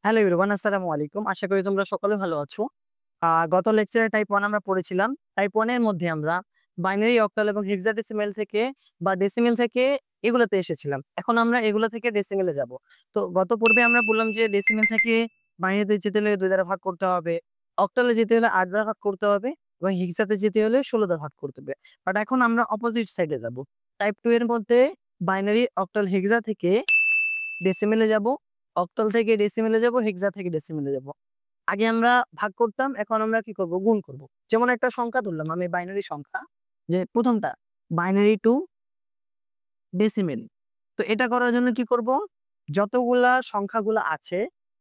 Hello everyone, আসসালামু আলাইকুম। আশা করি তোমরা সকলে ভালো আছো। গত লেকচারে টাইপ 1 আমরা পড়েছিলাম। টাইপ 1 এর মধ্যে আমরা বাইনারি, অক্টাল এবং হেক্সাডেসিমেল থেকে বা ডেসিমেল থেকে এগুলোতে এসেছিলাম। এখন আমরা এগুলো থেকে ডেসিমেলে যাব। তো গত পর্বে আমরা বললাম যে ডেসিমেল থেকে বাইনারিতে যেতে হলে 2 দ্বারা ভাগ করতে হবে, অক্টালে যেতে হলে 8 দ্বারা ভাগ করতে হবে এবং হেক্সাতে যেতে হলে 16 দ্বারা ভাগ করতে হবে। বাট এখন আমরা অপোজিট সাইডে যাব। টাইপ 2 এর মধ্যে বাইনারি, অক্টাল, হেক্সা থেকে ডেসিমেলে যাব, অক্টাল থেকে ডেসিমেলে যাব, হেক্সা থেকে ডেসিমেলে যাব। আগে আমরা ভাগ করতাম, এখন আমরা কি করব? গুণ করব। যেমন একটা সংখ্যা ধরলাম আমি, বাইনারি সংখ্যা, যে প্রথমটা বাইনারি টু ডেসিমেল। তো এটা করার জন্য কি করব? যতগুলা সংখ্যাগুলা আছে,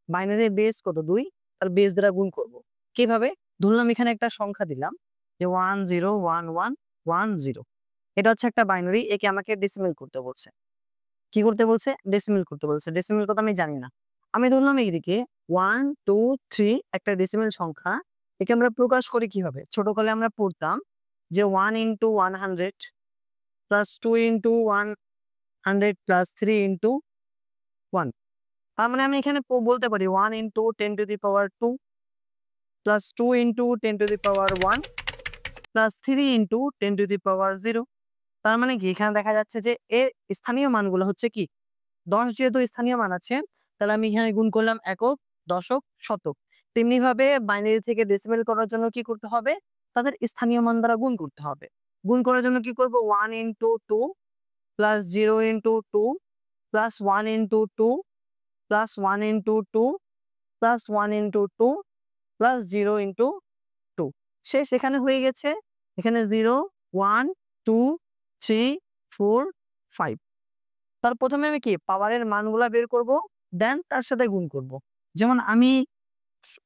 বাইনারি বেস কত? 2, তার বেস দ্বারা গুণ করব। কিভাবে? ধরলাম এখানে একটা সংখ্যা দিলাম যে 101110। এটা হচ্ছে একটা বাইনারি, একে আমাকে ডেসিমেল করতে বলছে। কি করতে বলছে? ডেসিমেল করতে বলছে। ডেসিমেল কত আমি জানি না। আমি ধরলাম এইদিকে 1 2 3 একটা ডেসিমেল সংখ্যা। একে আমরা প্রকাশ করি কিভাবে? ছোট কালে আমরা পড়তাম যে 1 into 100 plus 2 into 100 plus 3 into 1। তার মানে আমি এখানে বলতে পারি 1 into 10 to the power 2 plus 2 into 10 to the power 1 plus 3 into 10 to the power 0। তার মানে কি এখানে দেখা যাচ্ছে যে এর স্থানীয় মানগুলো হচ্ছে কি 10, যেহেতু স্থানীয় মান আছে, তাহলে আমি এখানে গুণ করলাম একক, দশক, শতক। তেমনি ভাবে বাইনারি থেকে ডেসিমেল করার জন্য কি করতে হবে? তাদের স্থানীয় মান দ্বারা গুণ করতে হবে। গুণ করার জন্য কি করব? 1 into 2 plus 0 into 2 plus 1 into 2 plus 1 into 2 plus 1 into 2 plus 0 into 2। শেষ, এখানে হয়ে গেছে। এখানে 0 1 2 3 4 5। তার প্রথমে আমি কি পাওয়ারের মানগুলা বের করব, দেন তার সাথে গুণ করব। যেমন আমি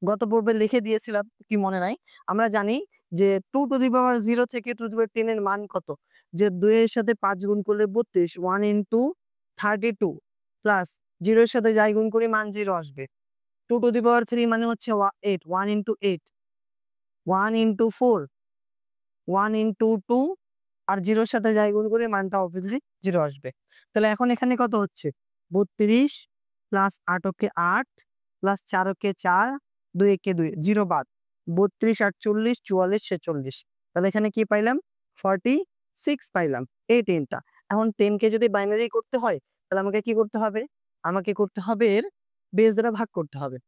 গত পর্বে লিখে দিয়েছিলাম, কি মনে নাই? আমরা জানি যে 2 টু দি পাওয়ার 0 থেকে 2 টু দি পাওয়ার 10 এর মান কত? যে 2 এর সাথে 5 গুণ করলে 32, 1 into 32 প্লাস 0 এর সাথে যাই গুণ করি মান 0 আসবে। 2 টু দি পাওয়ার 3 মানে হচ্ছে 8, 1 into 8, 1 into 4, 1 into 2 আর 0 এর সাথে যাই গুণ করি মানটা অবভিয়াসলি 0 আসবে। তাহলে এখন এখানে কত হচ্ছে? 32 প্লাস 8 ওকে 8 প্লাস 4 ওকে 4, 2 একে 2, 0 বাদ। 32 48 44 46। তাহলে এখানে কি পাইলাম? 46 পাইলাম। এই 10 টা। এখন 10 কে যদি বাইনারি করতে হয়, তাহলে আমাকে কি করতে হবে? আমাকে করতে হবে এর বেস দ্বারা ভাগ করতে হবে।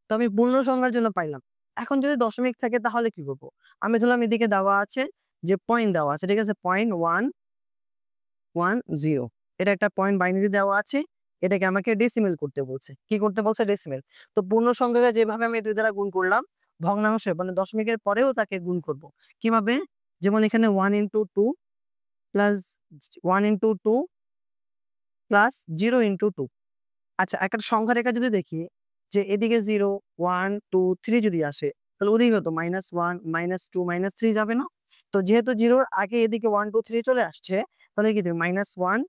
তো আমি পূর্ণ সংখ্যার জন্য পাইলাম। এখন যদি দশমিক থাকে তাহলে কি করব? আমি ধরলাম এদিকে দেওয়া আছে যে পয়েন্ট দেওয়া আছে, ঠিক আছে? 0.110 এটা একটা পয়েন্ট বাইনারি দেওয়া আছে। এটাকে আমাকে ডেসিমেল করতে বলছে। কি করতে বলছে? ডেসিমেল। তো পূর্ণ সংখ্যাকে যেভাবে আমি 2 দ্বারা গুণ করলাম, ভগ্নাংশে মানে দশমিকের পরেও তাকে গুণ করব। কিভাবে? যেমন এখানে 1 into 2 plus 1 into 2 plus 0 into 2। আচ্ছা, একটা সংখ্যা রেখা যদি দেখি যে এদিকে 0 1 2 3 যদি আসে, তাহলে ওদিকে কত? -1 -2 -3 যাবে না? তো যেহেতু 0 এর আগে এদিকে 1 2 3 চলে আসছে, তাহলে কি দেবে? -1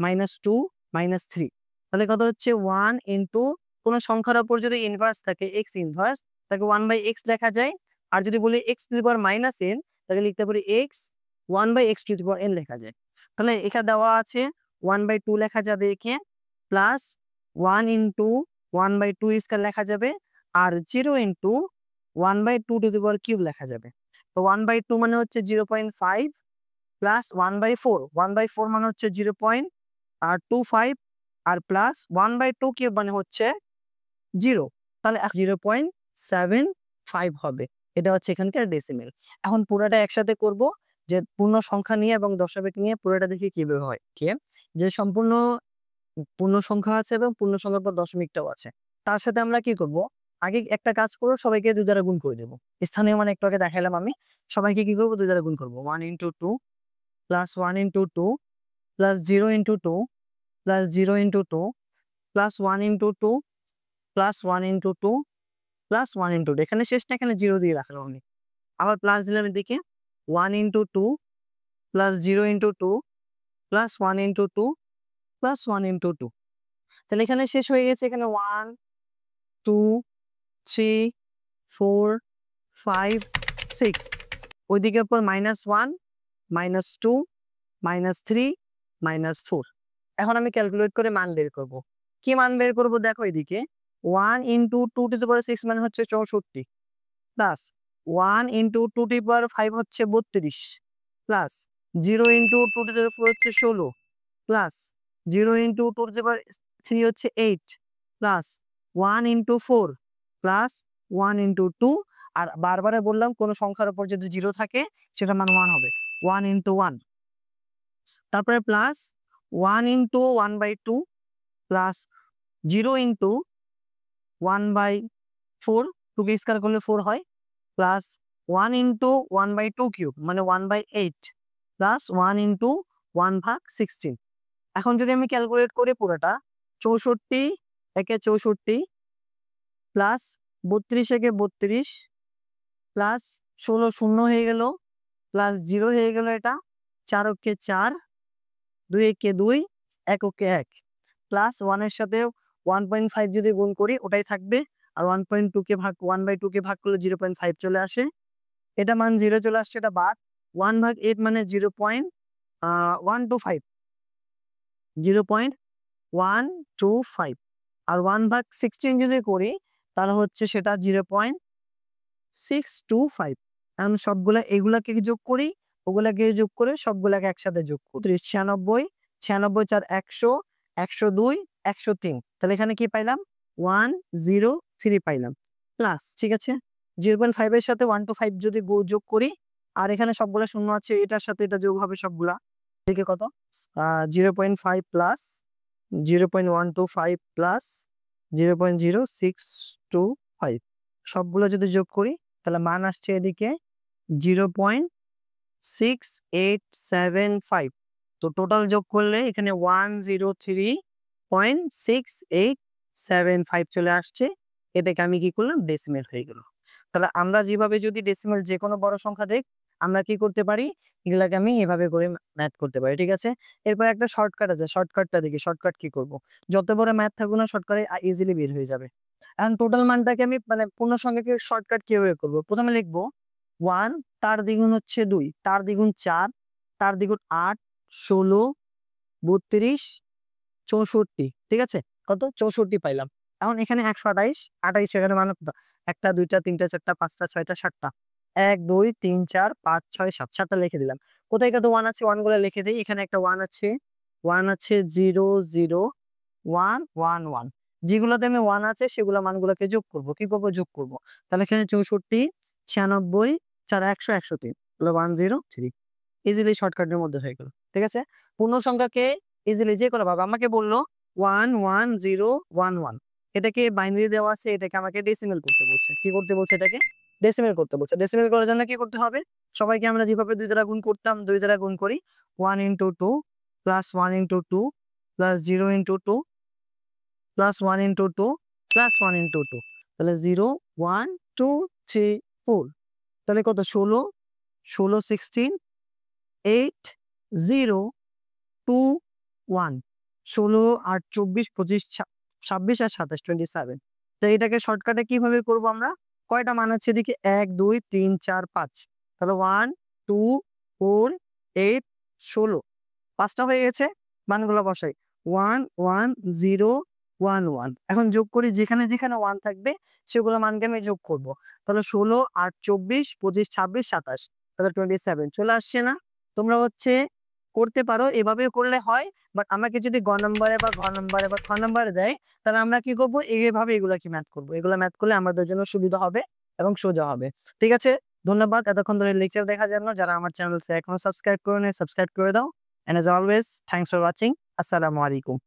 -2 -3। তাহলে কত হচ্ছে? 1 ইনটু কোন সংখ্যার উপর যদি ইনভার্স থাকে, x ইনভার্স, তাকে 1/x লেখা যায়। আর যদি বলি x to the power -n, তাহলে লিখতে পারি x 1/x to the power n লেখা যায়। তাহলে এখানে দেওয়া আছে 1/2 লেখা যাবে একে, প্লাস 1 into 1/2 স্কয়ার লেখা যাবে, আর 0 into 1/2 to the power cube লেখা যাবে। তো 1/2 মানে হচ্ছে 0.5 প্লাস 1/4, 1/4 মানে হচ্ছে 0.25 আর প্লাস 1/2 কিউব মানে হচ্ছে 0। তাহলে 0.75 হবে। এটা হচ্ছে এখানকার ডেসিমেল। এখন পুরোটা একসাথে করব, যে পূর্ণ সংখ্যা নিয়ে এবং দশমিক নিয়ে পুরোটা দেখি কিভাবে হয়। কি যে সম্পূর্ণ পূর্ণ সংখ্যা আছে এবং পূর্ণ সংখ্যার পর দশমিকটাও আছে। তার সাথে আমরা কি করব? আগে একটা কাজ করব, সবাইকে 2 দ্বারা গুণ করে দেব। স্থানীয় মানে একটু আগে দেখাইলাম আমি। সবাইকে কি করব? 2 দ্বারা গুণ করব। 1 into 2 plus 1 into 2 plus 0 into 2 plus 0 into 2 plus 1 into 2 plus 1 into 2 plus 1 into 2। এখানে শেষটা এখানে 0 দিয়ে রাখলাম আমি। আবার প্লাস দিলাম এদিকে 1 into 2 plus 0 into 2 plus 1 into 2 plus 1 into 2। তাহলে এখানে শেষ হয়ে গেছে। এখানে 1 2 3 4 5 6, ওইদিকে পর -1 -2 -3 -4। এখন আমি ক্যালকুলেট করে মান বের করব। কি মান বের করব? দেখো এদিকে 1 ইন্টু 2 টু দি পাওয়ার 6 মানে হচ্ছে 64 প্লাস 1 ইন্টু 2 টু দি পাওয়ার 5 হচ্ছে 32 প্লাস 0 ইন্টু 2 টু দি পাওয়ার 4 হচ্ছে 16 প্লাস 0 ইন্টু 2 টু দি পাওয়ার 3 হচ্ছে 8 প্লাস 1 ইন্টু 4 প্লাস 1 ইন্টু 2 আর বারবারে বললাম কোন সংখ্যার উপর যদি 0 থাকে সেটা মান 1 হবে 1 ইন্টু 1 তারপরে প্লাস 1 ইন্টু 1/2 প্লাস 0 ইন্টু 1/4 2 কে স্কয়ার করলে 4 হয় প্লাস 1 ইন্টু 1/2 কিউব মানে 1/8 প্লাস 1 ইন্টু 1/16 এখন যদি আমি ক্যালকুলেট করি পুরোটা 64 একে 64 প্লাস 32 একে 32 প্লাস 16 শূন্য হয়ে গেল প্লাস 0 হয়ে গেল এটা 4 একে 4 2 একে 2 1 একে 1 প্লাস 1 এর সাথে 1.5 যদি গুণ করি ওটাই থাকবে আর 1.2 কে ভাগ 1/2 কে ভাগ করলে 0.5 চলে আসে এটা মান 0 চলে আসছে এটা বাদ 1/8 মানে 0.125 0.125 আর 1/16 যদি করি তাহলে হচ্ছে সেটা 0.625 এখন সবগুলা এগুলাকে যোগ করি ওগুলাকে যোগ করে সবগুলাকে একসাথে যোগ করি 96 96 4 100 102 103 তাহলে এখানে কি পাইলাম 103 পাইলাম প্লাস ঠিক আছে 0.5 এর সাথে 125 যদি যোগ করি আর এখানে সবগুলা শূন্য আছে এটার সাথে এটা যোগ হবে সবগুলা থেকে কত 0.5 প্লাস 0.125 প্লাস 0.0625 সবগুলো যদি যোগ করি তাহলে মান আসছে এদিকে 0.6875 তো টোটাল যোগ করলে এখানে 103.6875 চলে আসছে এটাকে আমি কি করলাম ডেসিমেল হয়ে গেল তাহলে আমরা যেভাবে যদি ডেসিমেল যে কোনো বড় সংখ্যা দেখ আমরা কি করতে পারি এগুলাকে আমি এভাবে করে ম্যাথ করতে পারি ঠিক আছে এরপর একটা শর্টকাট আছে শর্টকাটটা দেখি শর্টকাট কি করব যত বড় ম্যাথ থাকুক না শর্টকাটে ইজিলি বের হয়ে যাবে এখন টোটাল মানটাকে আমি মানে পূর্ণ সংখ্যাকে শর্টকাট কিভাবে করব প্রথমে লিখবো 1 তার দ্বিগুণ হচ্ছে 2 তার দ্বিগুণ 4 তার দ্বিগুণ 8 16 32 64 ঠিক আছে কত 64 পাইলাম এখন এখানে 128 28 এখানে মানে একটা দুইটা তিনটা চারটা পাঁচটা ছয়টা সাতটা 1 2 3 4 5 6 7 7টা লিখে দিলাম কোথায় কত 1 আছে 1 গুলো লিখে দেই এখানে একটা 1 আছে 0 0 1 1 1 যেগুলোতে আমি 1 আছে সেগুলো মানগুলোকে যোগ করব কি করব যোগ করব তাহলে এখানে 64 96 4 100 103 তাহলে 103 ইজিলি শর্টকাটের মধ্যে হয়ে গেল ঠিক আছে পূর্ণ সংখ্যাকে ইজিলি যে কোনো ভাবে আমাকে বললো 11011 এটাকে বাইনারি দেওয়া আছে এটাকে আমাকে ডেসিমেল করতে বলছে কি করতে বলছে এটাকে ডেসিমেল করতে বলছে ডেসিমেল করার জন্য কি করতে হবে সবাইকে আমরা যেভাবে 2 দ্বারা গুণ করতাম 2 দ্বারা গুণ করি 1 into 2 plus 1 into 2 plus 0 into 2 plus 1 into 2 plus 1 into 2 তাহলে 0 1 2 3 4 তাহলে কত 16 16 16 8 0 2 1 16 আর 24 25 26 আর 27 27 তো এটাকে শর্টকাটে কিভাবে করব আমরা কয়টা মান আছে এদিকে 1 2 3 4 5 তাহলে 1 2 4 8 16 পাঁচটা হয়ে গেছে মানগুলো বসাই 1 1 0 1 1 এখন যোগ করি যেখানে যেখানে 1 থাকবে সেগুলো মানকে আমি যোগ করব তাহলে 16 8 24 25 26 27 তাহলে 27 চলে আসছে না তোমরা হচ্ছে করতে পারো এভাবে করলে হয় বাট আমাকে যদি গ নম্বরে বা ঘ নম্বরে বা খ নম্বরে দেয় তাহলে আমরা কি করব এইভাবে এগুলা কি ম্যাথ করব এগুলা ম্যাথ করলে আমাদের জন্য সুবিধা হবে এবং সোজা হবে ঠিক আছে ধন্যবাদ এতক্ষণ ধরে লেকচার দেখার জন্য যারা আমার চ্যানেল এখনো সাবস্ক্রাইব করে সাবস্ক্রাইব করে দাও and as always thanks for watching আসসালামু আলাইকুম